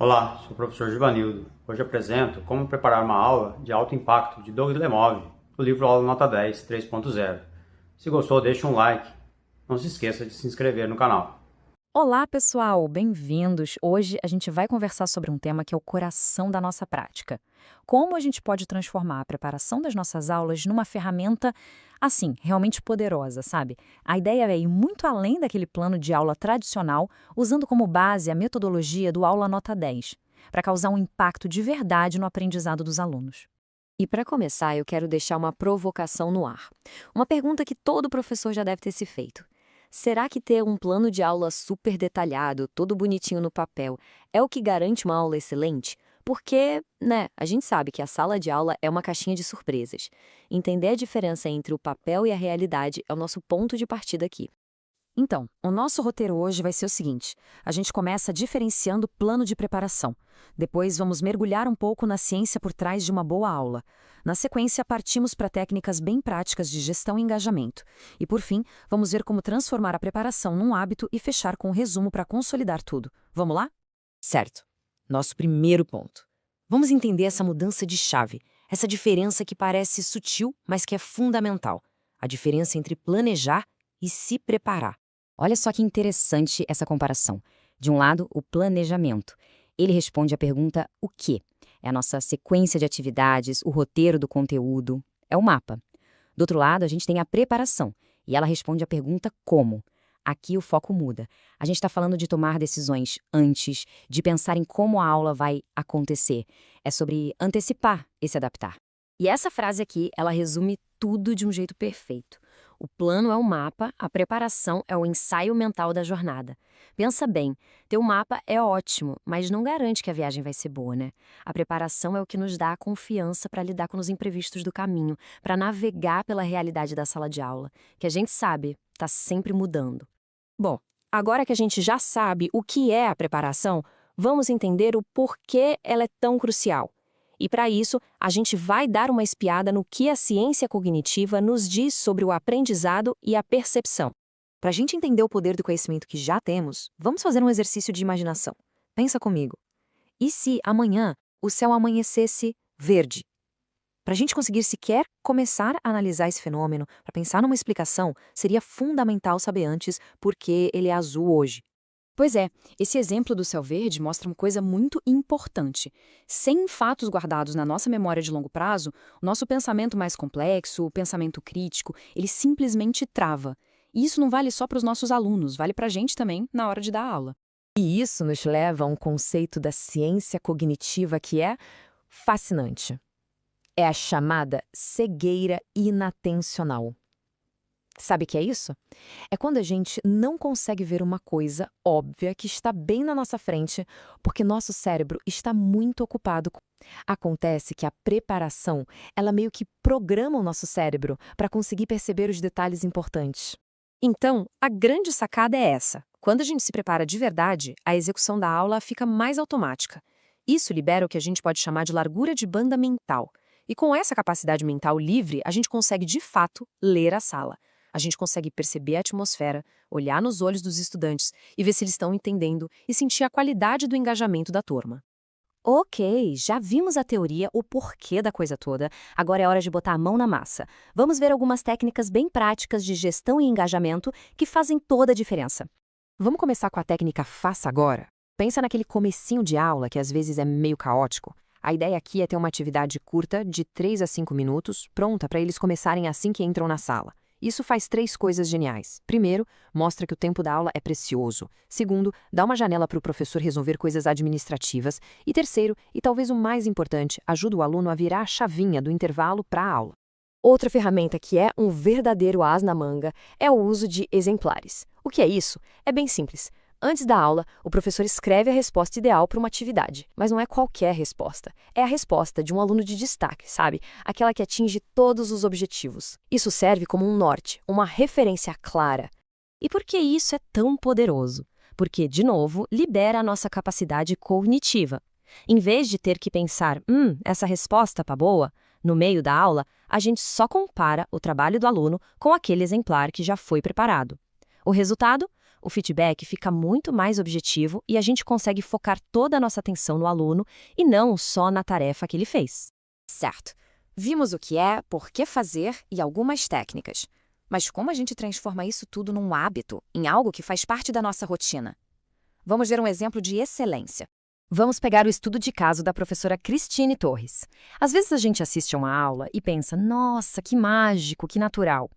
Olá, sou o professor Givanildo. Hoje apresento como preparar uma aula de alto impacto de Douglas Lemov, do livro Aula Nota 10 3.0. Se gostou, deixe um like. Não se esqueça de se inscrever no canal. Olá, pessoal! Bem-vindos! Hoje a gente vai conversar sobre um tema que é o coração da nossa prática. Como a gente pode transformar a preparação das nossas aulas numa ferramenta, assim, realmente poderosa, sabe? A ideia é ir muito além daquele plano de aula tradicional, usando como base a metodologia do Aula Nota 10, para causar um impacto de verdade no aprendizado dos alunos. E para começar, eu quero deixar uma provocação no ar. Uma pergunta que todo professor já deve ter se feito. Será que ter um plano de aula super detalhado, todo bonitinho no papel, é o que garante uma aula excelente? Porque, né, a gente sabe que a sala de aula é uma caixinha de surpresas. Entender a diferença entre o papel e a realidade é o nosso ponto de partida aqui. Então, o nosso roteiro hoje vai ser o seguinte: a gente começa diferenciando o plano de preparação. Depois, vamos mergulhar um pouco na ciência por trás de uma boa aula. Na sequência, partimos para técnicas bem práticas de gestão e engajamento. E, por fim, vamos ver como transformar a preparação num hábito e fechar com um resumo para consolidar tudo. Vamos lá? Certo. Nosso primeiro ponto. Vamos entender essa mudança de chave, essa diferença que parece sutil, mas que é fundamental. A diferença entre planejar e se preparar. Olha só que interessante essa comparação. De um lado, o planejamento. Ele responde à pergunta o quê? É a nossa sequência de atividades, o roteiro do conteúdo, é o mapa. Do outro lado, a gente tem a preparação, e ela responde à pergunta como. Aqui o foco muda. A gente está falando de tomar decisões antes, de pensar em como a aula vai acontecer. É sobre antecipar e se adaptar. E essa frase aqui, ela resume tudo de um jeito perfeito. O plano é o mapa, a preparação é o ensaio mental da jornada. Pensa bem, ter um mapa é ótimo, mas não garante que a viagem vai ser boa, né? A preparação é o que nos dá a confiança para lidar com os imprevistos do caminho, para navegar pela realidade da sala de aula, que a gente sabe, está sempre mudando. Bom, agora que a gente já sabe o que é a preparação, vamos entender o porquê ela é tão crucial. E para isso, a gente vai dar uma espiada no que a ciência cognitiva nos diz sobre o aprendizado e a percepção. Para a gente entender o poder do conhecimento que já temos, vamos fazer um exercício de imaginação. Pensa comigo. E se amanhã o céu amanhecesse verde? Para a gente conseguir sequer começar a analisar esse fenômeno, para pensar numa explicação, seria fundamental saber antes por que ele é azul hoje. Pois é, esse exemplo do céu verde mostra uma coisa muito importante. Sem fatos guardados na nossa memória de longo prazo, o nosso pensamento mais complexo, o pensamento crítico, ele simplesmente trava. E isso não vale só para os nossos alunos, vale para a gente também na hora de dar aula. E isso nos leva a um conceito da ciência cognitiva que é fascinante. É a chamada cegueira inatencional. Sabe o que é isso? É quando a gente não consegue ver uma coisa óbvia que está bem na nossa frente, porque nosso cérebro está muito ocupado. Acontece que a preparação, ela meio que programa o nosso cérebro para conseguir perceber os detalhes importantes. Então, a grande sacada é essa. Quando a gente se prepara de verdade, a execução da aula fica mais automática. Isso libera o que a gente pode chamar de largura de banda mental. E com essa capacidade mental livre, a gente consegue, de fato, ler a sala. A gente consegue perceber a atmosfera, olhar nos olhos dos estudantes e ver se eles estão entendendo e sentir a qualidade do engajamento da turma. Ok, já vimos a teoria, o porquê da coisa toda. Agora é hora de botar a mão na massa. Vamos ver algumas técnicas bem práticas de gestão e engajamento que fazem toda a diferença. Vamos começar com a técnica Faça Agora? Pensa naquele comecinho de aula que às vezes é meio caótico. A ideia aqui é ter uma atividade curta, de 3 a 5 minutos, pronta para eles começarem assim que entram na sala. Isso faz 3 coisas geniais. Primeiro, mostra que o tempo da aula é precioso. Segundo, dá uma janela para o professor resolver coisas administrativas. E terceiro, e talvez o mais importante, ajuda o aluno a virar a chavinha do intervalo para a aula. Outra ferramenta que é um verdadeiro as na manga é o uso de exemplares. O que é isso? É bem simples. Antes da aula, o professor escreve a resposta ideal para uma atividade, mas não é qualquer resposta. É a resposta de um aluno de destaque, sabe? Aquela que atinge todos os objetivos. Isso serve como um norte, uma referência clara. E por que isso é tão poderoso? Porque, de novo, libera a nossa capacidade cognitiva. Em vez de ter que pensar, essa resposta tá boa, no meio da aula, a gente só compara o trabalho do aluno com aquele exemplar que já foi preparado. O resultado? O feedback fica muito mais objetivo e a gente consegue focar toda a nossa atenção no aluno e não só na tarefa que ele fez. Certo. Vimos o que é, por que fazer e algumas técnicas. Mas como a gente transforma isso tudo num hábito, em algo que faz parte da nossa rotina? Vamos ver um exemplo de excelência. Vamos pegar o estudo de caso da professora Cristine Torres. Às vezes a gente assiste a uma aula e pensa, nossa, que mágico, que natural.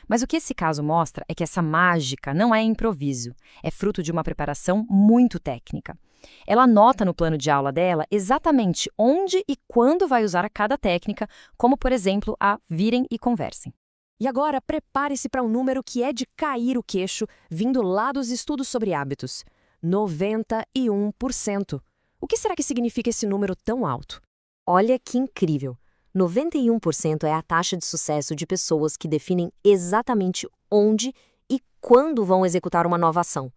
Mas o que esse caso mostra é que essa mágica não é improviso, é fruto de uma preparação muito técnica. Ela anota no plano de aula dela exatamente onde e quando vai usar cada técnica, como, por exemplo, a virem e conversem. E agora, prepare-se para um número que é de cair o queixo, vindo lá dos estudos sobre hábitos. 91%. O que será que significa esse número tão alto? Olha que incrível! 91% é a taxa de sucesso de pessoas que definem exatamente onde e quando vão executar uma nova ação.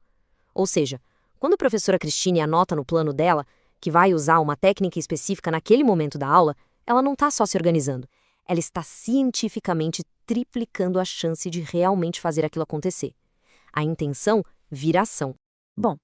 Ou seja, quando a professora Cristine anota no plano dela que vai usar uma técnica específica naquele momento da aula, ela não está só se organizando. Ela está cientificamente triplicando a chance de realmente fazer aquilo acontecer. A intenção vira ação. Bom,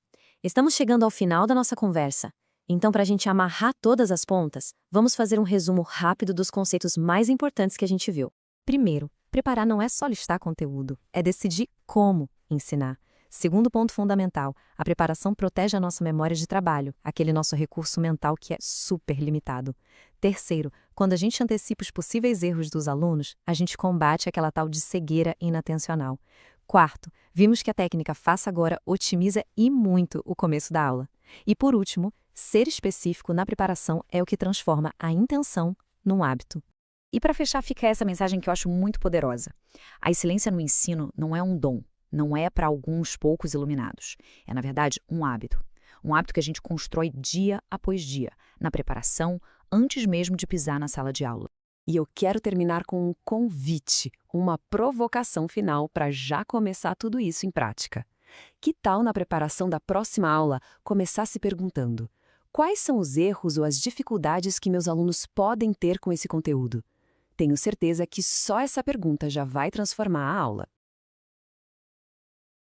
estamos chegando ao final da nossa conversa. Então, para a gente amarrar todas as pontas, vamos fazer um resumo rápido dos conceitos mais importantes que a gente viu. Primeiro, preparar não é só listar conteúdo, é decidir como ensinar. Segundo ponto fundamental, a preparação protege a nossa memória de trabalho, aquele nosso recurso mental que é super limitado. Terceiro, quando a gente antecipa os possíveis erros dos alunos, a gente combate aquela tal de cegueira inatencional. Quarto, vimos que a técnica Faça Agora otimiza e muito o começo da aula. E por último, ser específico na preparação é o que transforma a intenção num hábito. E para fechar, fica essa mensagem que eu acho muito poderosa. A excelência no ensino não é um dom, não é para alguns poucos iluminados. É, na verdade, um hábito. Um hábito que a gente constrói dia após dia, na preparação, antes mesmo de pisar na sala de aula. E eu quero terminar com um convite, uma provocação final para já começar tudo isso em prática. Que tal, na preparação da próxima aula, começar se perguntando: quais são os erros ou as dificuldades que meus alunos podem ter com esse conteúdo? Tenho certeza que só essa pergunta já vai transformar a aula.